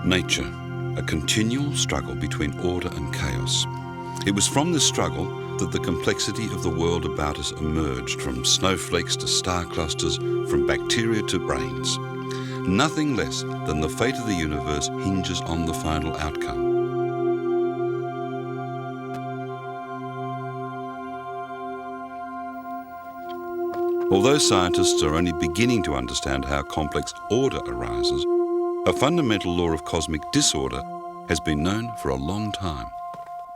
Nature, a continual struggle between order and chaos. It was from this struggle that the complexity of the world about us emerged, from snowflakes to star clusters, from bacteria to brains. Nothing less than the fate of the universe hinges on the final outcome. Although scientists are only beginning to understand how complex order arises, a fundamental law of cosmic disorder has been known for a long time.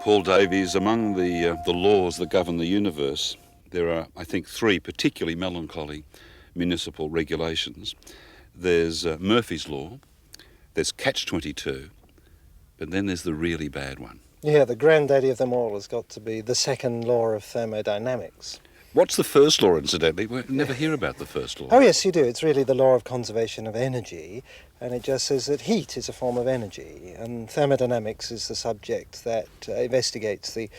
Paul Davies, among the laws that govern the universe, there are, I think, three particularly melancholy municipal regulations. There's Murphy's Law, there's Catch-22, but then there's the really bad one. Yeah, the granddaddy of them all has got to be the Second Law of Thermodynamics. What's the first law, incidentally? We never hear about the first law. Oh, yes, you do. It's really the law of conservation of energy, and it just says that heat is a form of energy, and thermodynamics is the subject that investigates the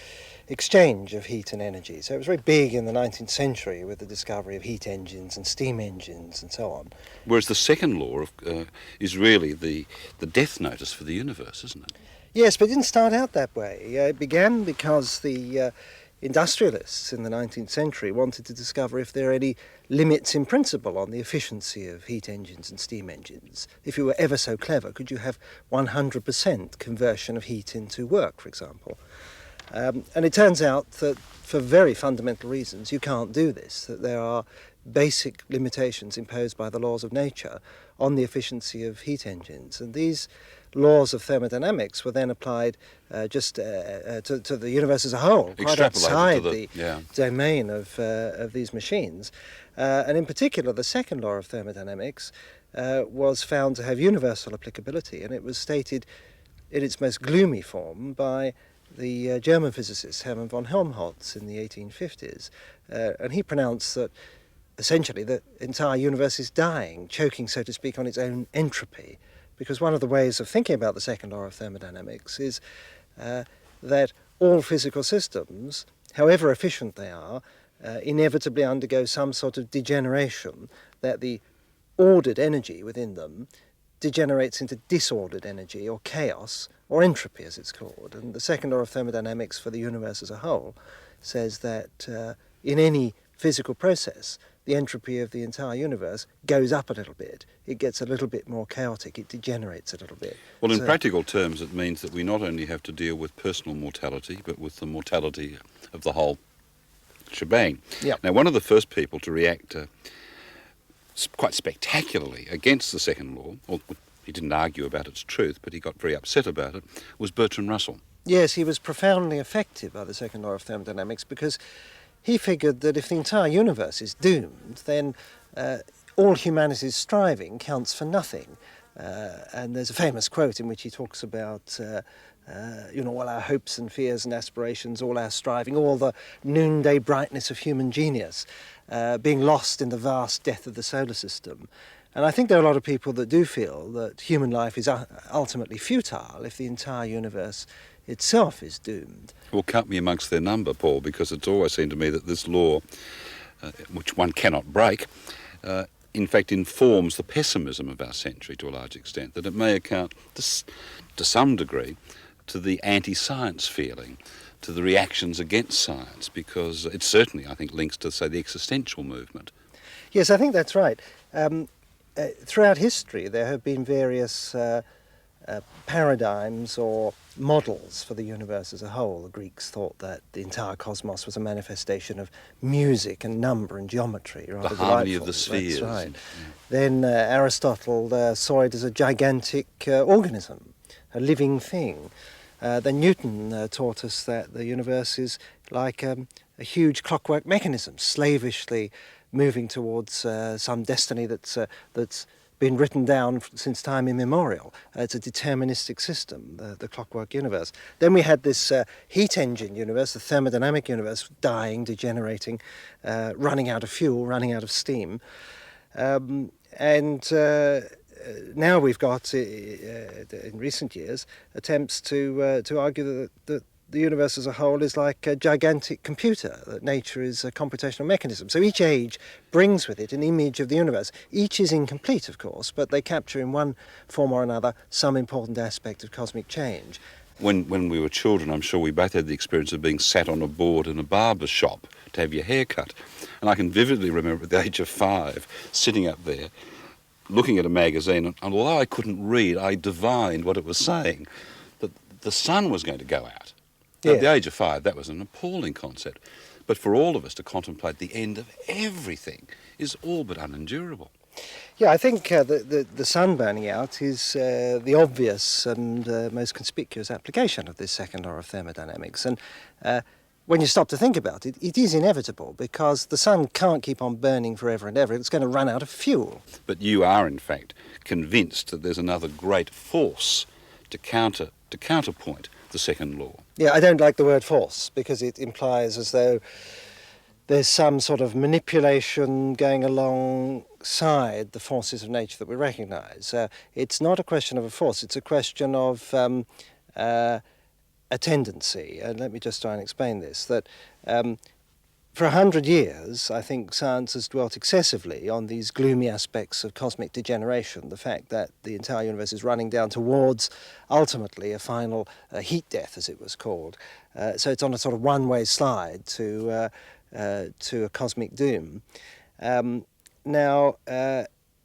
exchange of heat and energy. So it was very big in the 19th century with the discovery of heat engines and steam engines and so on. Whereas the second law is really the death notice for the universe, isn't it? Yes, but it didn't start out that way. It began because the industrialists in the 19th century wanted to discover if there are any limits in principle on the efficiency of heat engines and steam engines. If you were ever so clever, could you have 100% conversion of heat into work, for example? And it turns out that for very fundamental reasons you can't do this, that there are basic limitations imposed by the laws of nature on the efficiency of heat engines. And these laws of thermodynamics were then applied to the universe as a whole, quite outside the domain of these machines. And in particular, the second law of thermodynamics was found to have universal applicability, and it was stated in its most gloomy form by the German physicist Hermann von Helmholtz in the 1850s. And he pronounced that essentially the entire universe is dying, choking, so to speak, on its own entropy. Because one of the ways of thinking about the second law of thermodynamics is that all physical systems, however efficient they are, inevitably undergo some sort of degeneration, that the ordered energy within them degenerates into disordered energy or chaos or entropy, as it's called. And the second law of thermodynamics for the universe as a whole says that in any physical process, the entropy of the entire universe goes up a little bit. It gets a little bit more chaotic. It degenerates a little bit. Well, in practical terms, it means that we not only have to deal with personal mortality, but with the mortality of the whole shebang. Yep. Now, one of the first people to react quite spectacularly against the second law, or he didn't argue about its truth, but he got very upset about it, was Bertrand Russell. Yes, he was profoundly affected by the second law of thermodynamics because he figured that if the entire universe is doomed, then all humanity's striving counts for nothing. And there's a famous quote in which he talks about, all our hopes and fears and aspirations, all our striving, all the noonday brightness of human genius being lost in the vast death of the solar system. And I think there are a lot of people that do feel that human life is ultimately futile if the entire universe itself is doomed. Well, count me amongst their number, Paul, because it's always seemed to me that this law, which one cannot break, in fact informs the pessimism of our century to a large extent, that it may account to some degree to the anti-science feeling, to the reactions against science, because it certainly, I think, links to, say, the existential movement. Yes, I think that's right. Throughout history, there have been various paradigms or models for the universe as a whole. The Greeks thought that the entire cosmos was a manifestation of music and number and geometry. Rather the harmony delightful. Of the spheres. That's right. Then Aristotle saw it as a gigantic organism, a living thing. Then Newton taught us that the universe is like a huge clockwork mechanism, slavishly moving towards some destiny that's been written down since time immemorial. It's a deterministic system, the clockwork universe. Then we had this heat engine universe, the thermodynamic universe, dying, degenerating, running out of fuel, running out of steam. Now we've got, in recent years, attempts to argue that the universe as a whole is like a gigantic computer, that nature is a computational mechanism. So each age brings with it an image of the universe. Each is incomplete, of course, but they capture in one form or another some important aspect of cosmic change. When we were children, I'm sure we both had the experience of being sat on a board in a barber's shop to have your hair cut. And I can vividly remember at the age of 5, sitting up there, looking at a magazine, and although I couldn't read, I divined what it was saying, that the sun was going to go out. Yeah. At the age of 5, that was an appalling concept. But for all of us to contemplate the end of everything is all but unendurable. Yeah, I think the sun burning out is the obvious and most conspicuous application of this second law of thermodynamics. And when you stop to think about it, it is inevitable, because the sun can't keep on burning forever and ever. It's going to run out of fuel. But you are, in fact, convinced that there's another great force to counterpoint the second law. Yeah, I don't like the word force, because it implies as though there's some sort of manipulation going alongside the forces of nature that we recognise. It's not a question of a force, it's a question of a tendency. And let me just try and explain this, that for 100 years, I think science has dwelt excessively on these gloomy aspects of cosmic degeneration, the fact that the entire universe is running down towards, ultimately, a final heat death, as it was called. So it's on a sort of one-way slide to a cosmic doom. Now,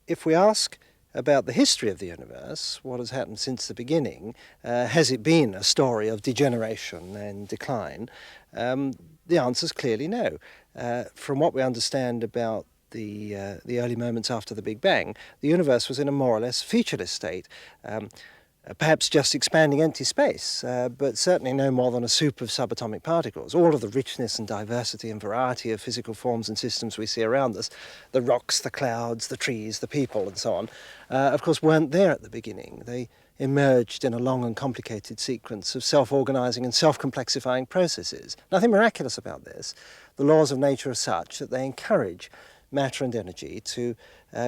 if we ask about the history of the universe, what has happened since the beginning, has it been a story of degeneration and decline? The answer is clearly no. From what we understand about the early moments after the Big Bang, the universe was in a more or less featureless state. Perhaps just expanding empty space, but certainly no more than a soup of subatomic particles. All of the richness and diversity and variety of physical forms and systems we see around us, the rocks, the clouds, the trees, the people, and so on, of course weren't there at the beginning. They emerged in a long and complicated sequence of self-organising and self-complexifying processes. Nothing miraculous about this. The laws of nature are such that they encourage matter and energy to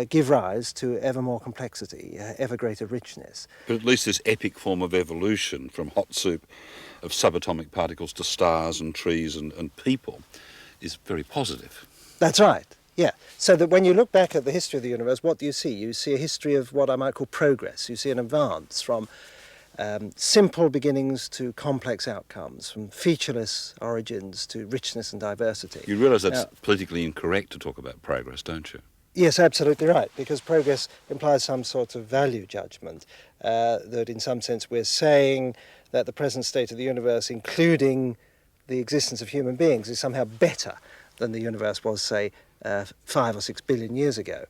give rise to ever more complexity, ever greater richness. But at least this epic form of evolution from hot soup of subatomic particles to stars and trees and people is very positive. That's right, yeah. So that when you look back at the history of the universe, what do you see? You see a history of what I might call progress. You see an advance from simple beginnings to complex outcomes, from featureless origins to richness and diversity. You realise that's politically incorrect to talk about progress, don't you? Yes, absolutely right, because progress implies some sort of value judgment, that in some sense we're saying that the present state of the universe, including the existence of human beings, is somehow better than the universe was, say, 5 or 6 billion years ago.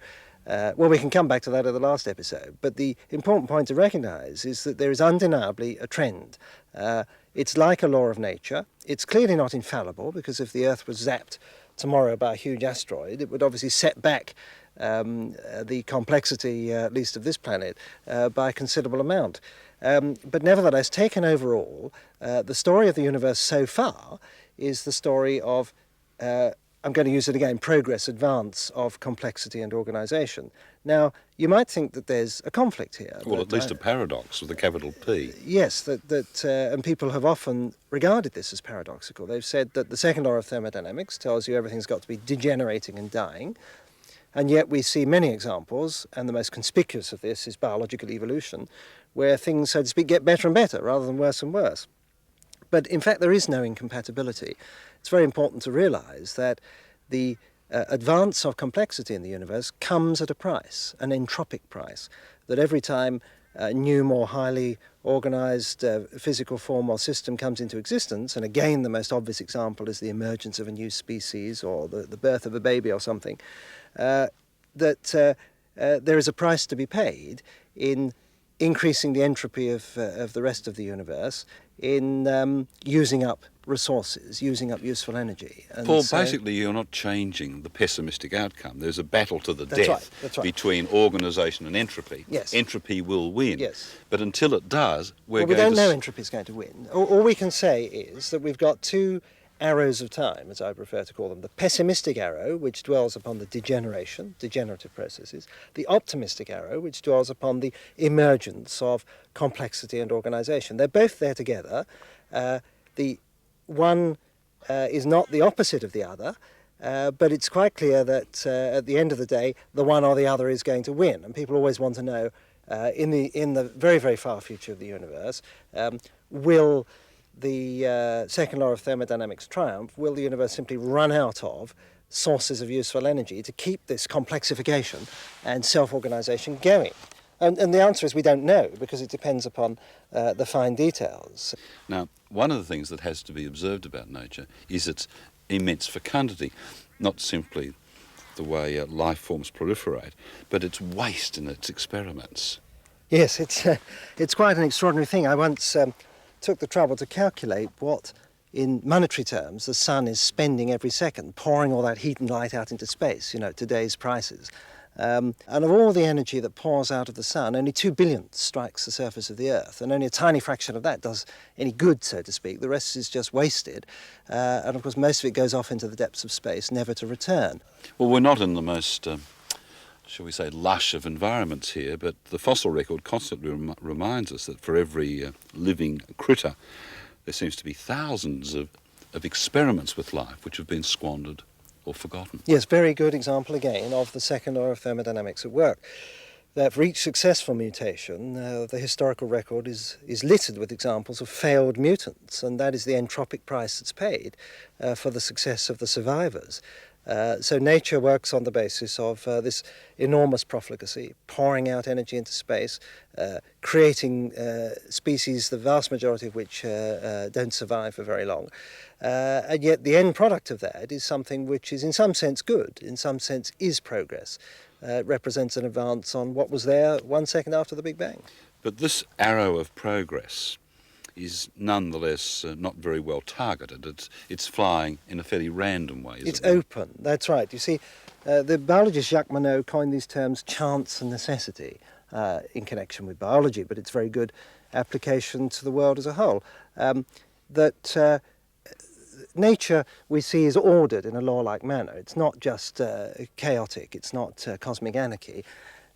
Well, we can come back to that in the last episode, but the important point to recognise is that there is undeniably a trend. It's like a law of nature. It's clearly not infallible, because if the Earth was zapped tomorrow by a huge asteroid, it would obviously set back the complexity, at least of this planet, by a considerable amount. But nevertheless, taken overall, the story of the universe so far is the story of I'm going to use it again, progress, advance of complexity and organisation. Now, you might think that there's a conflict here. Well, at least a paradox with a capital P. Yes, and people have often regarded this as paradoxical. They've said that the second law of thermodynamics tells you everything's got to be degenerating and dying, and yet we see many examples, and the most conspicuous of this is biological evolution, where things, so to speak, get better and better rather than worse and worse. But in fact, there is no incompatibility. It's very important to realise that the advance of complexity in the universe comes at a price, an entropic price, that every time a new, more highly organised physical form or system comes into existence, and again the most obvious example is the emergence of a new species or the birth of a baby or something, that there is a price to be paid in increasing the entropy of the rest of the universe, in using up resources, using up useful energy. And Paul, basically you're not changing the pessimistic outcome. There's a battle to the death between organisation and entropy. Yes. Entropy will win. Yes. But until it does, we don't know entropy is going to win. All we can say is that we've got two arrows of time, as I prefer to call them. The pessimistic arrow, which dwells upon the degenerative processes. The optimistic arrow, which dwells upon the emergence of complexity and organisation. They're both there together. the one is not the opposite of the other, but it's quite clear that at the end of the day, the one or the other is going to win. And people always want to know, in the very, very far future of the universe, will the second law of thermodynamics triumph? Will the universe simply run out of sources of useful energy to keep this complexification and self-organization going? And the answer is we don't know, because it depends upon the fine details. Now, one of the things that has to be observed about nature is its immense fecundity, not simply the way life forms proliferate, but its waste in its experiments. Yes, it's quite an extraordinary thing. I once took the trouble to calculate what, in monetary terms, the sun is spending every second, pouring all that heat and light out into space, today's prices. And of all the energy that pours out of the sun, only 2 billionths strikes the surface of the Earth, and only a tiny fraction of that does any good, so to speak. The rest is just wasted. And of course, most of it goes off into the depths of space, never to return. Well, we're not in the most, shall we say, lush of environments here, but the fossil record constantly reminds us that for every living critter, there seems to be thousands of experiments with life which have been squandered or forgotten. Yes, very good example again of the second law of thermodynamics at work. That for each successful mutation, the historical record is littered with examples of failed mutants, and that is the entropic price that's paid for the success of the survivors. So nature works on the basis of this enormous profligacy, pouring out energy into space, creating species, the vast majority of which don't survive for very long. And yet the end product of that is something which is in some sense good, in some sense is progress. It represents an advance on what was there 1 second after the Big Bang. But this arrow of progress is nonetheless not very well targeted. It's flying in a fairly random way, isn't it? It's open, that's right. You see, the biologist Jacques Monod coined these terms chance and necessity in connection with biology, but it's very good application to the world as a whole. That nature we see is ordered in a law-like manner. It's not just chaotic, it's not cosmic anarchy.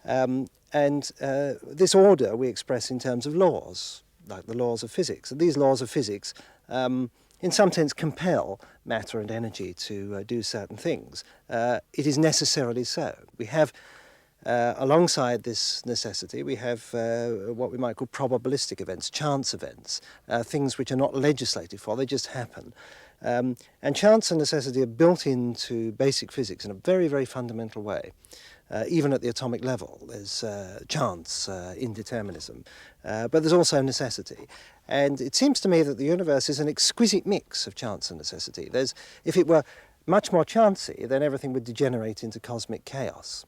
And this order we express in terms of laws, like the laws of physics. And these laws of physics, in some sense, compel matter and energy to do certain things. It is necessarily so. We have, alongside this necessity, we have what we might call probabilistic events, chance events, things which are not legislated for, they just happen. And chance and necessity are built into basic physics in a very, very fundamental way. Even at the atomic level, there's chance, indeterminism, but there's also necessity. And it seems to me that the universe is an exquisite mix of chance and necessity. If it were much more chancy, then everything would degenerate into cosmic chaos.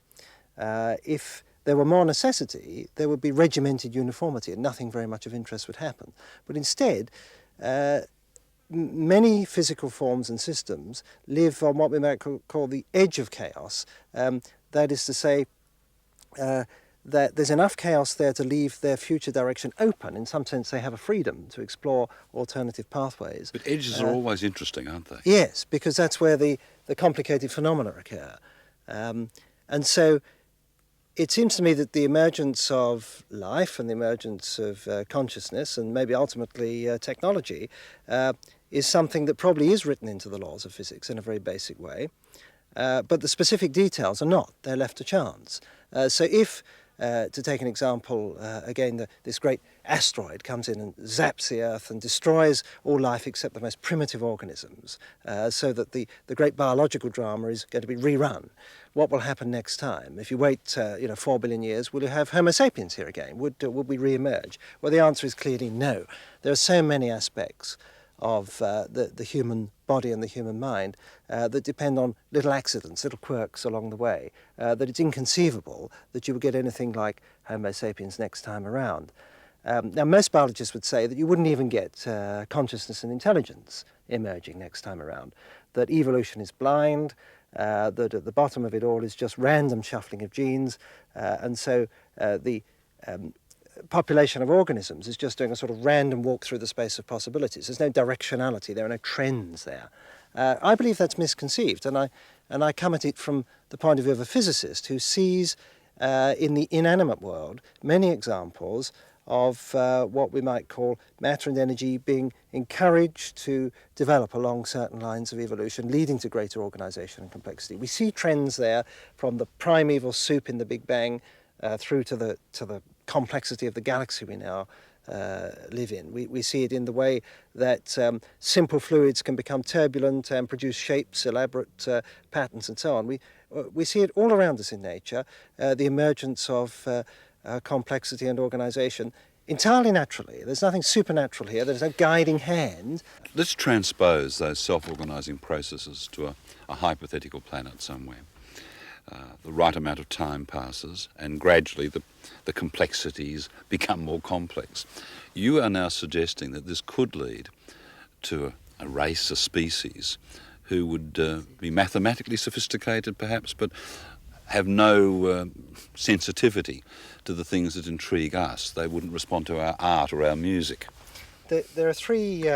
If there were more necessity, there would be regimented uniformity and nothing very much of interest would happen. But instead, many physical forms and systems live on what we might call the edge of chaos. That is to say, that there's enough chaos there to leave their future direction open. In some sense, they have a freedom to explore alternative pathways. But edges are always interesting, aren't they? Yes, because that's where the complicated phenomena occur. And so it seems to me that the emergence of life and the emergence of consciousness and maybe ultimately technology is something that probably is written into the laws of physics in a very basic way. But the specific details are not. They're left to chance. So if, to take an example, again, this great asteroid comes in and zaps the Earth and destroys all life except the most primitive organisms, so that the great biological drama is going to be rerun, what will happen next time? If you wait 4 billion years, will you have Homo sapiens here again? Would we re-emerge? Well, the answer is clearly no. There are so many aspects of the human body and the human mind that depend on little accidents, little quirks along the way, that it's inconceivable that you would get anything like Homo sapiens next time around. Now, most biologists would say that you wouldn't even get consciousness and intelligence emerging next time around, that evolution is blind, that at the bottom of it all is just random shuffling of genes, and so the population of organisms is just doing a sort of random walk through the space of possibilities. There's no directionality, there are no trends there. I believe that's misconceived, and I come at it from the point of view of a physicist who sees in the inanimate world many examples of what we might call matter and energy being encouraged to develop along certain lines of evolution, leading to greater organisation and complexity. We see trends there from the primeval soup in the Big Bang through to the complexity of the galaxy we now live in. We see it in the way that simple fluids can become turbulent and produce shapes, elaborate patterns and so on. We see it all around us in nature, the emergence of complexity and organisation, entirely naturally. There's nothing supernatural here. There's no guiding hand. Let's transpose those self-organising processes to a hypothetical planet somewhere. The right amount of time passes and gradually the complexities become more complex. You are now suggesting that this could lead to a race, a species, who would be mathematically sophisticated perhaps, but have no sensitivity to the things that intrigue us. They wouldn't respond to our art or our music. There are three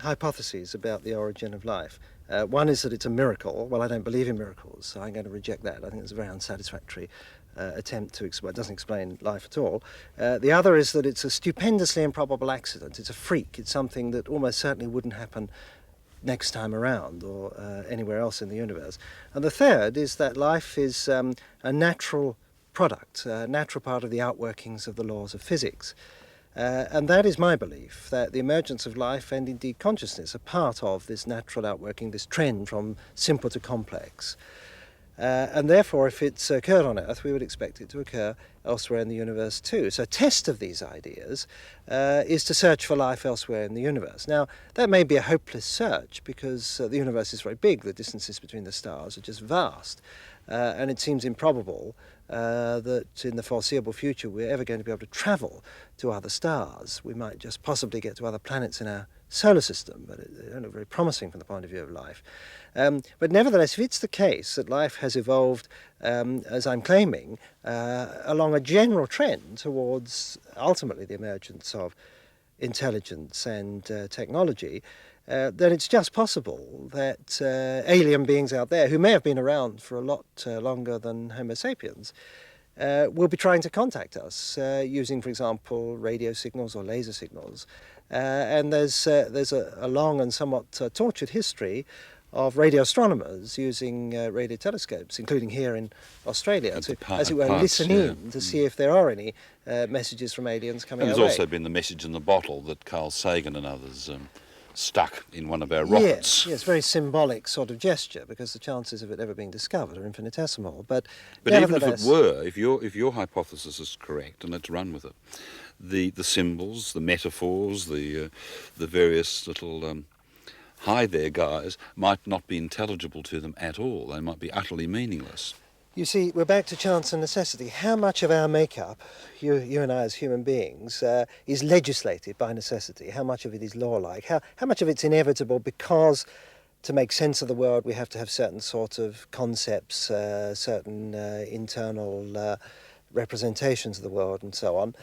hypotheses about the origin of life. One is that it's a miracle. Well, I don't believe in miracles, so I'm going to reject that. I think it's a very unsatisfactory attempt to explain. It doesn't explain life at all. The other is that it's a stupendously improbable accident. It's a freak. It's something that almost certainly wouldn't happen next time around or anywhere else in the universe. And the third is that life is a natural product, a natural part of the outworkings of the laws of physics. And that is my belief, that the emergence of life and indeed consciousness are part of this natural outworking, this trend from simple to complex. And therefore, if it's occurred on Earth, we would expect it to occur elsewhere in the universe too. So a test of these ideas is to search for life elsewhere in the universe. Now, that may be a hopeless search because the universe is very big, the distances between the stars are just vast, and it seems improbable that in the foreseeable future we're ever going to be able to travel to other stars. We might just possibly get to other planets in our solar system, but they don't look very promising from the point of view of life. But nevertheless, if it's the case that life has evolved, as I'm claiming, along a general trend towards ultimately the emergence of intelligence and technology, then it's just possible that alien beings out there, who may have been around for a lot longer than Homo sapiens, will be trying to contact us using, for example, radio signals or laser signals. And there's a long and somewhat tortured history of radio astronomers using radio telescopes, including here in Australia, to, as it were, listen in to see if there are any messages from aliens coming our way. And there's also been the message in the bottle that Carl Sagan and others stuck in one of our rockets. Yes, very symbolic sort of gesture, because the chances of it ever being discovered are infinitesimal. But even if it were, if your hypothesis is correct, and let's run with it, the symbols, the metaphors, the various little hi there guys might not be intelligible to them at all. They might be utterly meaningless. You see, we're back to chance and necessity. How much of our makeup, you and I as human beings, is legislated by necessity? How much of it is law-like? How much of it's inevitable because to make sense of the world we have to have certain sort of concepts, certain internal representations of the world and so on?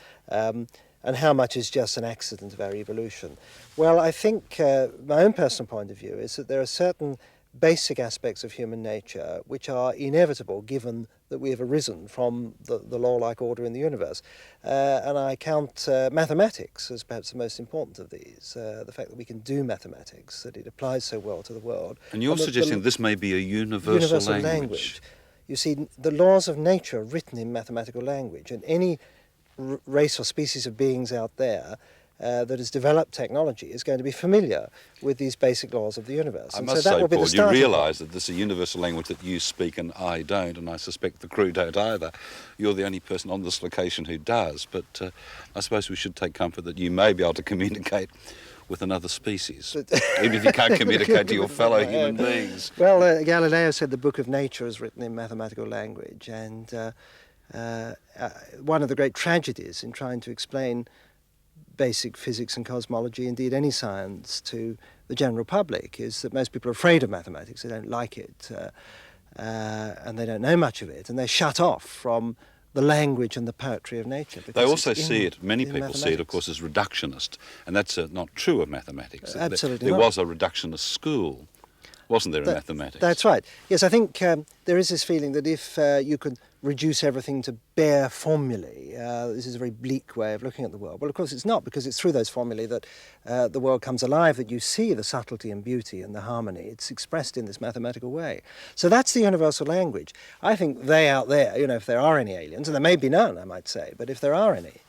And how much is just an accident of our evolution? Well, I think my own personal point of view is that there are certain basic aspects of human nature which are inevitable given that we have arisen from the law-like order in the universe. And I count mathematics as perhaps the most important of these, the fact that we can do mathematics, that it applies so well to the world. And you're suggesting this may be a universal language. You see, the laws of nature are written in mathematical language, and any race or species of beings out there that has developed technology is going to be familiar with these basic laws of the universe. I must say, Paul, you realise that this is a universal language that you speak and I don't, and I suspect the crew don't either. You're the only person on this location who does, but I suppose we should take comfort that you may be able to communicate with another species, even if you can't communicate to your fellow human beings. Well, Galileo said the book of nature is written in mathematical language, and one of the great tragedies in trying to explain basic physics and cosmology, indeed any science, to the general public is that most people are afraid of mathematics. They don't like it, and they don't know much of it, and they're shut off from the language and the poetry of nature. They also see it, many people see it, of course, as reductionist, and that's not true of mathematics. Absolutely There not. was a reductionist school. wasn't there, in mathematics? That's right. Yes, I think there is this feeling that if you could reduce everything to bare formulae, this is a very bleak way of looking at the world. Well, of course it's not, because it's through those formulae that the world comes alive, that you see the subtlety and beauty and the harmony. It's expressed in this mathematical way. So that's the universal language. I think they out there, if there are any aliens, and there may be none, I might say, but if there are any,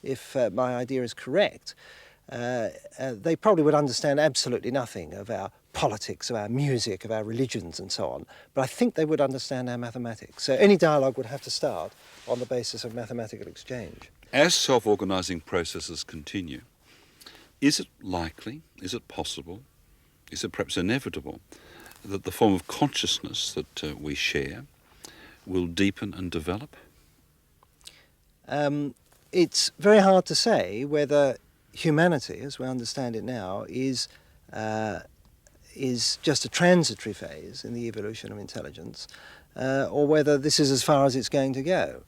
if my idea is correct, they probably would understand absolutely nothing of our politics, of our music, of our religions and so on. But I think they would understand our mathematics. So any dialogue would have to start on the basis of mathematical exchange. As self-organising processes continue, is it likely, is it possible, is it perhaps inevitable that the form of consciousness that we share will deepen and develop? It's very hard to say whether humanity, as we understand it now, is just a transitory phase in the evolution of intelligence, or whether this is as far as it's going to go.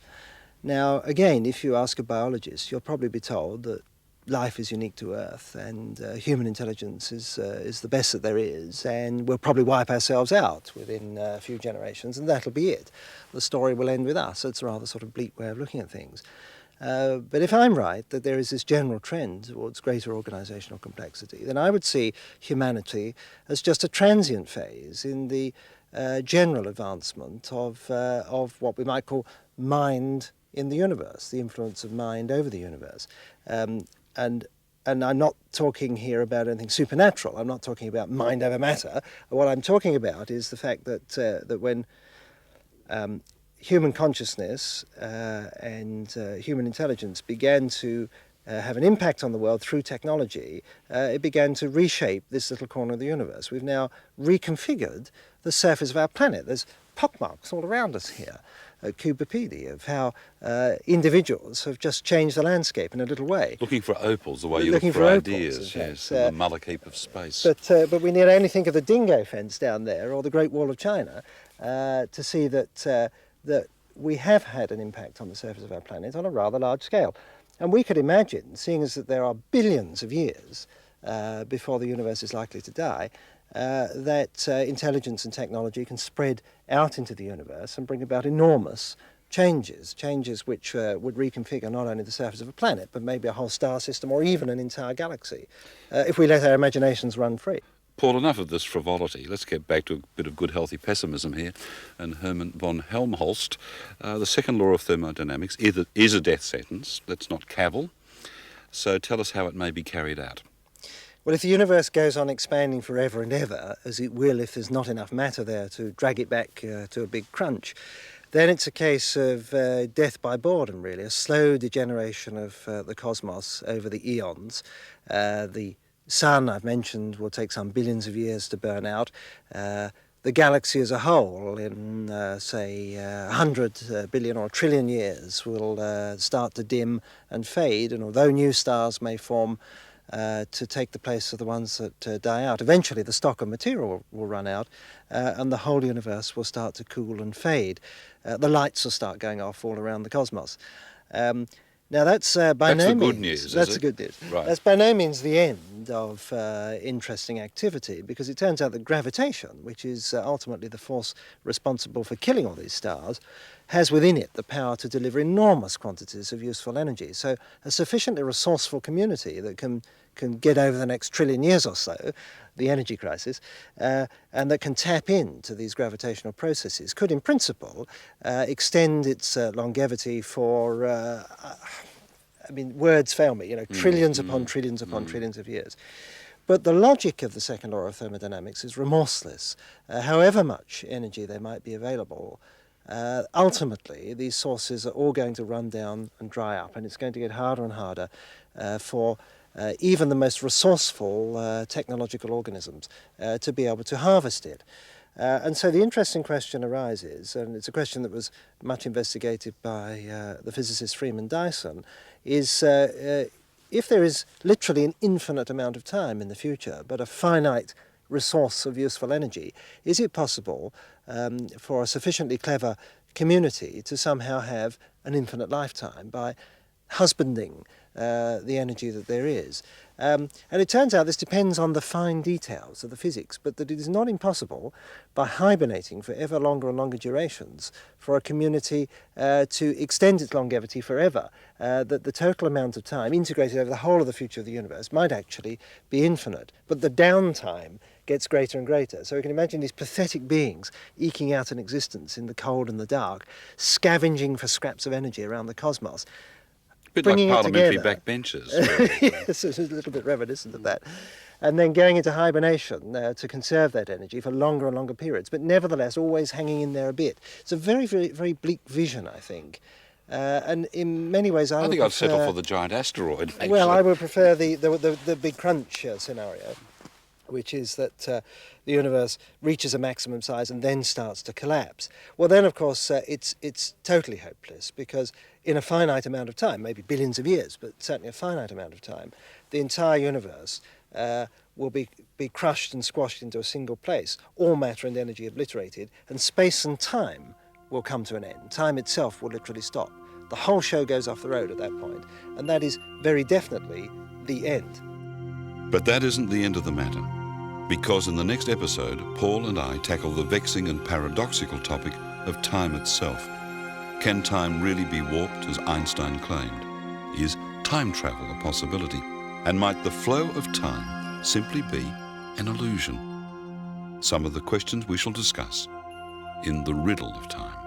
Now, again, if you ask a biologist, you'll probably be told that life is unique to Earth, and human intelligence is the best that there is, and we'll probably wipe ourselves out within a few generations, and that'll be it. The story will end with us. It's a rather sort of bleak way of looking at things. But if I'm right, that there is this general trend towards greater organisational complexity, then I would see humanity as just a transient phase in the general advancement of what we might call mind in the universe, the influence of mind over the universe. And I'm not talking here about anything supernatural. I'm not talking about mind over matter. What I'm talking about is the fact that when human consciousness and human intelligence began to have an impact on the world through technology, it began to reshape this little corner of the universe. We've now reconfigured the surface of our planet. There's pockmarks all around us here, cubipede, of how individuals have just changed the landscape in a little way. Looking for opals, the way you look for ideas, yes, in the mother keep of space. But we need only think of the dingo fence down there or the Great Wall of China to see that we have had an impact on the surface of our planet on a rather large scale. And we could imagine, seeing as that there are billions of years before the universe is likely to die, that intelligence and technology can spread out into the universe and bring about enormous changes which would reconfigure not only the surface of a planet, but maybe a whole star system or even an entire galaxy, if we let our imaginations run free. Paul, enough of this frivolity. Let's get back to a bit of good, healthy pessimism here. And Hermann von Helmholtz, the second law of thermodynamics is a death sentence. Let's not cavil. So tell us how it may be carried out. Well, if the universe goes on expanding forever and ever, as it will if there's not enough matter there to drag it back to a big crunch, then it's a case of death by boredom, really, a slow degeneration of the cosmos over the eons. The sun, I've mentioned, will take some billions of years to burn out. The galaxy as a whole, in, say, 100 billion or a trillion years, will start to dim and fade, and although new stars may form to take the place of the ones that die out, eventually the stock of material will run out, and the whole universe will start to cool and fade. The lights will start going off all around the cosmos. Now that's by no means... That's the good news, That's the good news. Right. That's by no means the end of interesting activity, because it turns out that gravitation, which is ultimately the force responsible for killing all these stars, has within it the power to deliver enormous quantities of useful energy. So a sufficiently resourceful community that can get over the next trillion years or so, the energy crisis, and that can tap into these gravitational processes could, in principle, extend its longevity for, I mean, words fail me, trillions upon trillions upon trillions of years. But the logic of the second law of thermodynamics is remorseless. However much energy there might be available, ultimately these sources are all going to run down and dry up, and it's going to get harder and harder for even the most resourceful technological organisms to be able to harvest it. And so the interesting question arises, and it's a question that was much investigated by the physicist Freeman Dyson, is if there is literally an infinite amount of time in the future, but a finite resource of useful energy, is it possible for a sufficiently clever community to somehow have an infinite lifetime by husbanding the energy that there is. And it turns out this depends on the fine details of the physics, but that it is not impossible, by hibernating for ever longer and longer durations, for a community to extend its longevity forever, that the total amount of time integrated over the whole of the future of the universe might actually be infinite, but the downtime gets greater and greater. So we can imagine these pathetic beings eking out an existence in the cold and the dark, scavenging for scraps of energy around the cosmos. A bit like parliamentary together. backbenchers. Really. Yes, it's a little bit reminiscent of that. And then going into hibernation to conserve that energy for longer and longer periods, but nevertheless always hanging in there a bit. It's a very, very, very bleak vision, I think. And in many ways I think would I'd settle prefer- for the giant asteroid, actually. Well, I would prefer the big crunch scenario, which is that the universe reaches a maximum size and then starts to collapse. Well, then, of course, it's totally hopeless, because in a finite amount of time, maybe billions of years, but certainly a finite amount of time, the entire universe will be crushed and squashed into a single place, all matter and energy obliterated, and space and time will come to an end. Time itself will literally stop. The whole show goes off the road at that point, and that is very definitely the end. But that isn't the end of the matter, because in the next episode, Paul and I tackle the vexing and paradoxical topic of time itself. Can time really be warped, as Einstein claimed? Is time travel a possibility? And might the flow of time simply be an illusion? Some of the questions we shall discuss in The Riddle of Time.